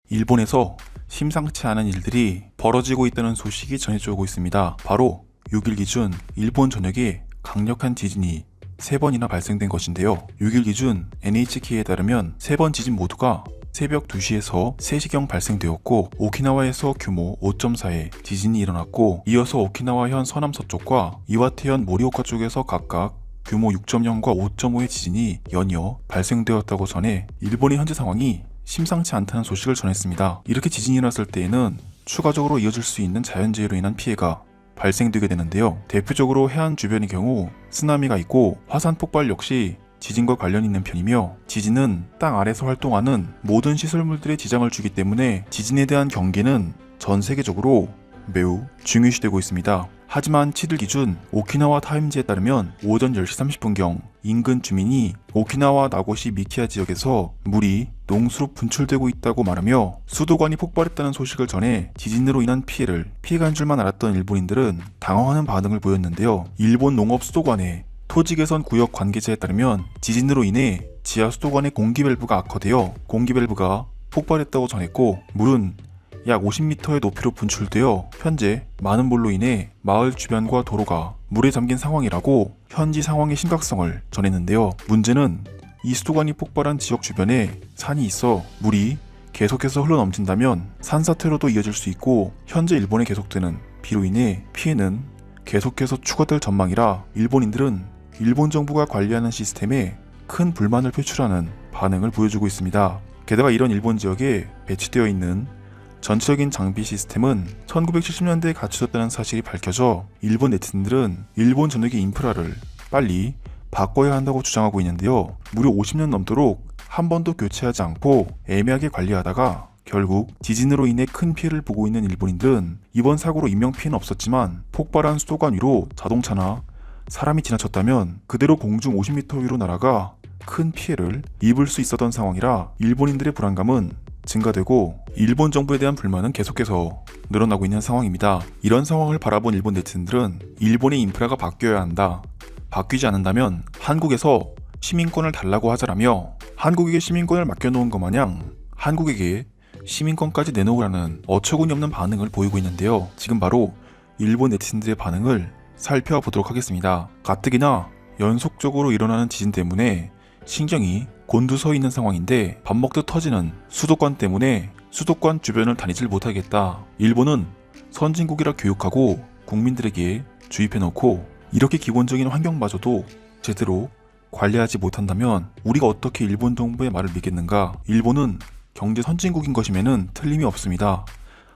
일본에서 심상치 않은 일들이 벌어지고 있다는 소식이 전해져 오고 있습니다. 바로 6일 기준 일본 전역에 강력한 지진이 3번이나 발생된 것인데요. 6일 기준 NHK에 따르면 3번 지진 모두가 새벽 2시에서 3시경 발생되었고, 오키나와에서 규모 5.4의 지진이 일어났고, 이어서 오키나와현 서남서쪽과 이와테현 모리오카 쪽에서 각각 규모 6.0과 5.5의 지진이 연이어 발생되었다고 전해 일본의 현재 상황이 심상치 않다는 소식을 전했습니다. 이렇게 지진이 일어났을 때에는 추가적으로 이어질 수 있는 자연재해로 인한 피해가 발생되게 되는데요. 대표적으로 해안 주변의 경우 쓰나미가 있고, 화산 폭발 역시 지진과 관련이 있는 편이며, 지진은 땅 아래에서 활동하는 모든 시설물들에 지장을 주기 때문에 지진에 대한 경계는 전 세계적으로 매우 중요시되고 있습니다. 하지만 7일 기준 오키나와 타임즈에 따르면 오전 10시 30분경 인근 주민이 오키나와 나고시 미키야 지역에서 물이 농수로 분출되고 있다고 말하며 수도관이 폭발했다는 소식을 전해 지진으로 인한 피해를 피해간 줄만 알았던 일본인들은 당황하는 반응을 보였는데요. 일본 농업 수도관의 토지개선 구역 관계자에 따르면 지진으로 인해 지하 수도관의 공기 밸브가 악화되어 공기 밸브가 폭발했다고 전했고, 물은 약 50m의 높이로 분출되어 현재 많은 물로 인해 마을 주변과 도로가 물에 잠긴 상황이라고 현지 상황의 심각성을 전했는데요. 문제는 이 수도관이 폭발한 지역 주변에 산이 있어 물이 계속해서 흘러넘친다면 산사태로도 이어질 수 있고, 현재 일본에 계속되는 비로 인해 피해는 계속해서 추가될 전망이라 일본인들은 일본 정부가 관리하는 시스템에 큰 불만을 표출하는 반응을 보여주고 있습니다. 게다가 이런 일본 지역에 배치되어 있는 전체적인 장비 시스템은 1970년대에 갖춰졌다는 사실이 밝혀져 일본 네티즌들은 일본 전역의 인프라를 빨리 바꿔야 한다고 주장하고 있는데요. 무려 50년 넘도록 한 번도 교체하지 않고 애매하게 관리하다가 결국 지진으로 인해 큰 피해를 보고 있는 일본인들은 이번 사고로 인명피해는 없었지만 폭발한 수도관 위로 자동차나 사람이 지나쳤다면 그대로 공중 50m 위로 날아가 큰 피해를 입을 수 있었던 상황이라 일본인들의 불안감은 증가되고 일본 정부에 대한 불만은 계속해서 늘어나고 있는 상황입니다. 이런 상황을 바라본 일본 네티즌들은 일본의 인프라가 바뀌어야 한다. 바뀌지 않는다면 한국에서 시민권을 달라고 하자라며 한국에게 시민권을 맡겨놓은 것 마냥 한국에게 시민권까지 내놓으라는 어처구니 없는 반응을 보이고 있는데요. 지금 바로 일본 네티즌들의 반응을 살펴보도록 하겠습니다. 가뜩이나 연속적으로 일어나는 지진 때문에 신경이 곤두서 있는 상황인데 밥 먹듯 터지는 수도관 때문에 수도관 주변을 다니질 못하겠다. 일본은 선진국이라 교육하고 국민들에게 주입해놓고 이렇게 기본적인 환경마저도 제대로 관리하지 못한다면 우리가 어떻게 일본 정부의 말을 믿겠는가. 일본은 경제 선진국인 것임에는 틀림이 없습니다.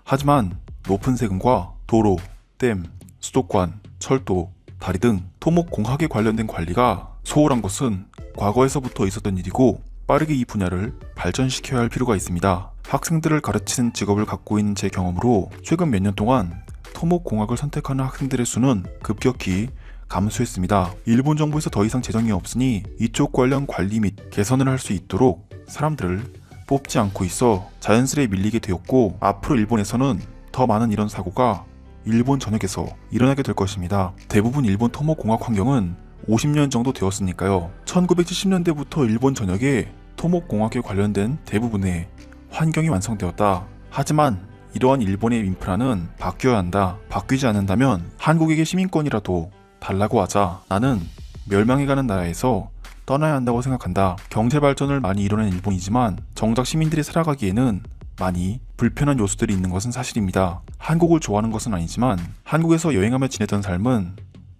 하지만 높은 세금과 도로, 댐, 수도관, 철도, 다리 등 토목공학에 관련된 관리가 소홀한 것은 과거에서부터 있었던 일이고, 빠르게 이 분야를 발전시켜야 할 필요가 있습니다. 학생들을 가르치는 직업을 갖고 있는 제 경험으로 최근 몇 년 동안 토목공학을 선택하는 학생들의 수는 급격히 감소했습니다. 일본 정부에서 더 이상 재정이 없으니 이쪽 관련 관리 및 개선을 할 수 있도록 사람들을 뽑지 않고 있어 자연스레 밀리게 되었고, 앞으로 일본에서는 더 많은 이런 사고가 일본 전역에서 일어나게 될 것입니다. 대부분 일본 토목공학 환경은 50년 정도 되었으니까요. 1970년대부터 일본 전역에 토목공학에 관련된 대부분의 환경이 완성되었다. 하지만 이러한 일본의 인프라는 바뀌어야 한다. 바뀌지 않는다면 한국에게 시민권이라도 달라고 하자. 나는 멸망해가는 나라에서 떠나야 한다고 생각한다. 경제 발전을 많이 이뤄낸 일본이지만 정작 시민들이 살아가기에는 많이 불편한 요소들이 있는 것은 사실입니다. 한국을 좋아하는 것은 아니지만 한국에서 여행하며 지내던 삶은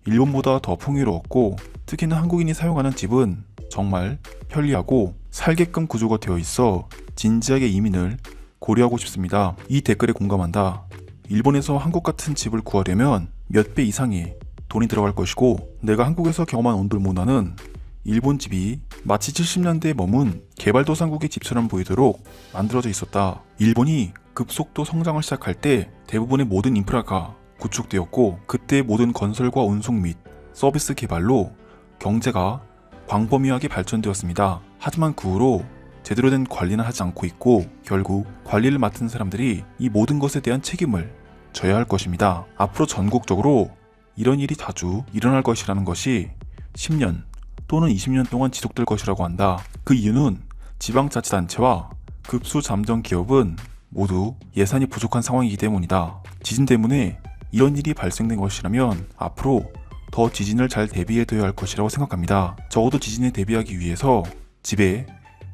일본보다 더 풍요로웠고, 특히나 한국인이 사용하는 집은 정말 편리하고 살게끔 구조가 되어 있어 진지하게 이민을 고려하고 싶습니다. 이 댓글에 공감한다. 일본에서 한국 같은 집을 구하려면 몇 배 이상의 돈이 들어갈 것이고, 내가 한국에서 경험한 온돌 문화는 일본 집이 마치 70년대에 머문 개발도상국의 집처럼 보이도록 만들어져 있었다. 일본이 급속도 성장을 시작할 때 대부분의 모든 인프라가 구축되었고, 그때의 모든 건설과 운송 및 서비스 개발로 경제가 광범위하게 발전되었습니다. 하지만 그 후로 제대로 된 관리는 하지 않고 있고, 결국 관리를 맡은 사람들이 이 모든 것에 대한 책임을 져야 할 것입니다. 앞으로 전국적으로 이런 일이 자주 일어날 것이라는 것이 10년 또는 20년 동안 지속될 것이라고 한다. 그 이유는 지방자치단체와 급수잠정 기업은 모두 예산이 부족한 상황이기 때문이다. 지진 때문에 이런 일이 발생된 것이라면 앞으로 더 지진을 잘 대비해둬야 할 것이라고 생각합니다. 적어도 지진에 대비하기 위해서 집에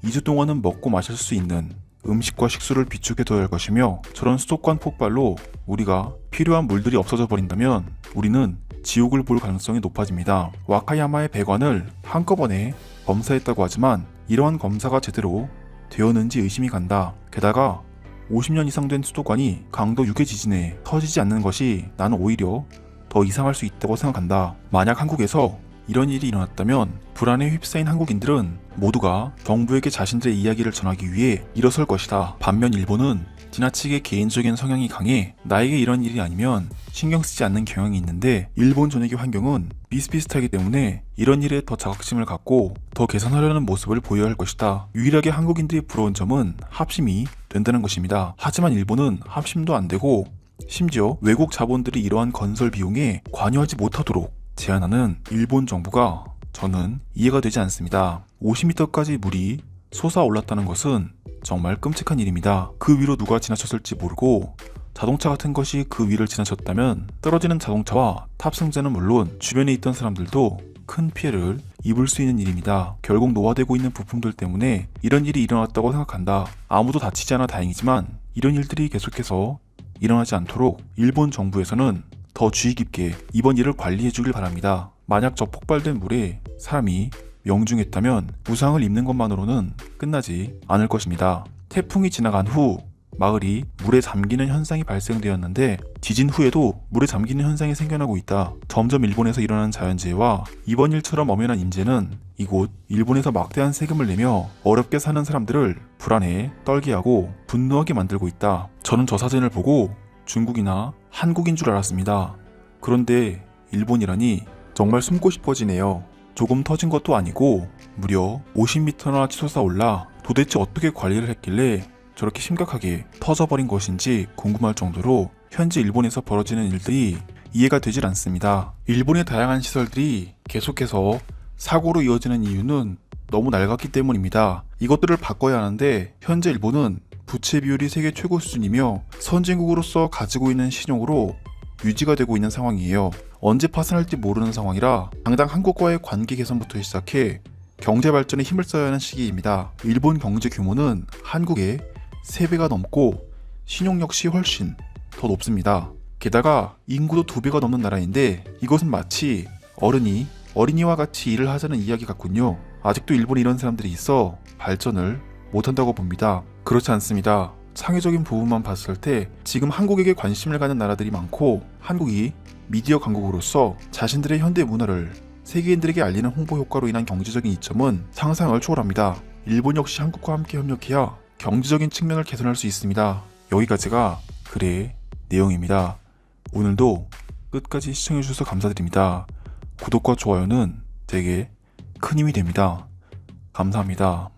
2주 동안은 먹고 마실 수 있는 음식과 식수를 비축해둬야 할 것이며, 저런 수도관 폭발로 우리가 필요한 물들이 없어져 버린다면 우리는 지옥을 볼 가능성이 높아집니다. 와카야마의 배관을 한꺼번에 검사했다고 하지만 이러한 검사가 제대로 되었는지 의심이 간다. 게다가 50년 이상 된 수도관이 강도 6의 지진에 터지지 않는 것이 나는 오히려 더 이상할 수 있다고 생각한다. 만약 한국에서 이런 일이 일어났다면 불안에 휩싸인 한국인들은 모두가 정부에게 자신들의 이야기를 전하기 위해 일어설 것이다. 반면 일본은 지나치게 개인적인 성향이 강해 나에게 이런 일이 아니면 신경 쓰지 않는 경향이 있는데, 일본 전역의 환경은 비슷비슷하기 때문에 이런 일에 더 자각심을 갖고 더 개선하려는 모습을 보여야 할 것이다. 유일하게 한국인들이 부러운 점은 합심이 된다는 것입니다. 하지만 일본은 합심도 안 되고 심지어 외국 자본들이 이러한 건설 비용에 관여하지 못하도록 제한하는 일본 정부가 저는 이해가 되지 않습니다. 50m까지 물이 솟아올랐다는 것은 정말 끔찍한 일입니다. 그 위로 누가 지나쳤을지 모르고 자동차 같은 것이 그 위를 지나쳤다면 떨어지는 자동차와 탑승자는 물론 주변에 있던 사람들도 큰 피해를 입을 수 있는 일입니다. 결국 노화되고 있는 부품들 때문에 이런 일이 일어났다고 생각한다. 아무도 다치지 않아 다행이지만 이런 일들이 계속해서 일어나지 않도록 일본 정부에서는 더 주의 깊게 이번 일을 관리해 주길 바랍니다. 만약 저 폭발된 물에 사람이 명중했다면 부상을 입는 것만으로는 끝나지 않을 것입니다. 태풍이 지나간 후 마을이 물에 잠기는 현상이 발생되었는데 지진 후에도 물에 잠기는 현상이 생겨나고 있다. 점점 일본에서 일어나는 자연재해와 이번 일처럼 엄연한 인재는 이곳 일본에서 막대한 세금을 내며 어렵게 사는 사람들을 불안해 떨게 하고 분노하게 만들고 있다. 저는 저 사진을 보고 중국이나 한국인 줄 알았습니다. 그런데 일본이라니 정말 숨고 싶어지네요. 조금 터진 것도 아니고 무려 50m나 치솟아 올라 도대체 어떻게 관리를 했길래 저렇게 심각하게 터져버린 것인지 궁금할 정도로 현재 일본에서 벌어지는 일들이 이해가 되질 않습니다. 일본의 다양한 시설들이 계속해서 사고로 이어지는 이유는 너무 낡았기 때문입니다. 이것들을 바꿔야 하는데 현재 일본은 부채 비율이 세계 최고 수준이며 선진국으로서 가지고 있는 신용으로 유지가 되고 있는 상황이에요. 언제 파산할지 모르는 상황이라 당장 한국과의 관계 개선부터 시작해 경제 발전에 힘을 써야 하는 시기입니다. 일본 경제 규모는 한국의 3배가 넘고 신용 역시 훨씬 더 높습니다. 게다가 인구도 2배가 넘는 나라인데 이것은 마치 어른이 어린이와 같이 일을 하자는 이야기 같군요. 아직도 일본에 이런 사람들이 있어 발전을 못한다고 봅니다. 그렇지 않습니다. 창의적인 부분만 봤을 때 지금 한국에게 관심을 갖는 나라들이 많고 한국이 미디어 강국으로서 자신들의 현대 문화를 세계인들에게 알리는 홍보 효과로 인한 경제적인 이점은 상상을 초월합니다. 일본 역시 한국과 함께 협력해야 경제적인 측면을 개선할 수 있습니다. 여기까지가 글의 내용입니다. 오늘도 끝까지 시청해주셔서 감사드립니다. 구독과 좋아요는 되게 큰 힘이 됩니다. 감사합니다.